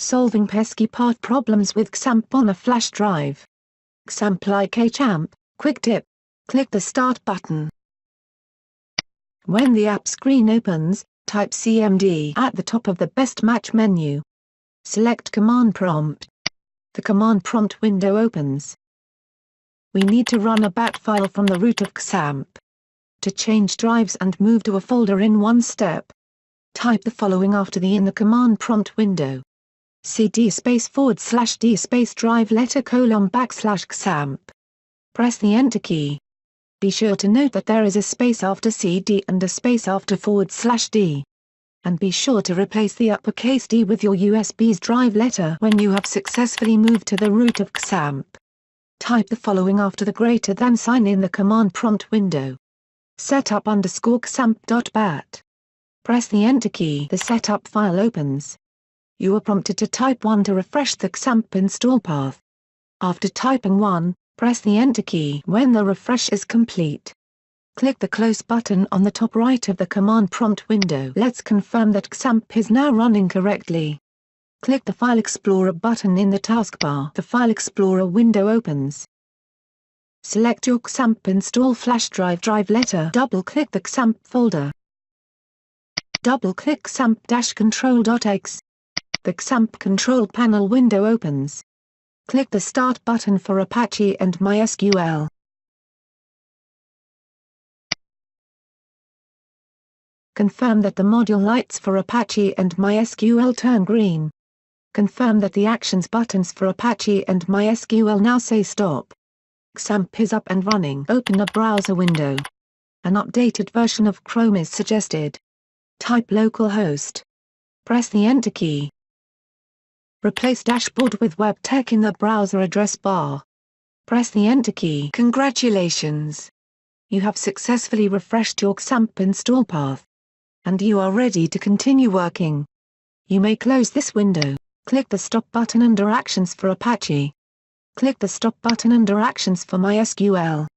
Solving pesky part problems with XAMPP on a flash drive. XAMPP like XAMPP, quick tip. Click the Start button. When the app screen opens, type CMD at the top of the Best Match menu. Select Command Prompt. The command prompt window opens. We need to run a bat file from the root of XAMPP. To change drives and move to a folder in one step, type the following after the in the command prompt window. cd /d drive letter : XAMPP. Press the Enter key. Be sure to note that there is a space after cd and a space after /d. And be sure to replace the uppercase D with your USB's drive letter when you have successfully moved to the root of XAMPP. Type the following after the greater than sign in the command prompt window. setup_xampp.bat. Press the Enter key. The setup file opens. You are prompted to type 1 to refresh the XAMPP install path. After typing 1, press the Enter key when the refresh is complete. Click the Close button on the top right of the command prompt window. Let's confirm that XAMPP is now running correctly. Click the File Explorer button in the taskbar. The File Explorer window opens. Select your XAMPP install flash drive letter. Double-click the XAMPP folder. Double-click XAMPP-control.exe. The XAMPP control panel window opens. Click the Start button for Apache and MySQL. Confirm that the module lights for Apache and MySQL turn green. Confirm that the Actions buttons for Apache and MySQL now say Stop. XAMPP is up and running. Open a browser window. An updated version of Chrome is suggested. Type localhost. Press the Enter key. Replace Dashboard with WebTech in the browser address bar. Press the Enter key. Congratulations! You have successfully refreshed your XAMPP install path. And you are ready to continue working. You may close this window. Click the Stop button under Actions for Apache. Click the Stop button under Actions for MySQL.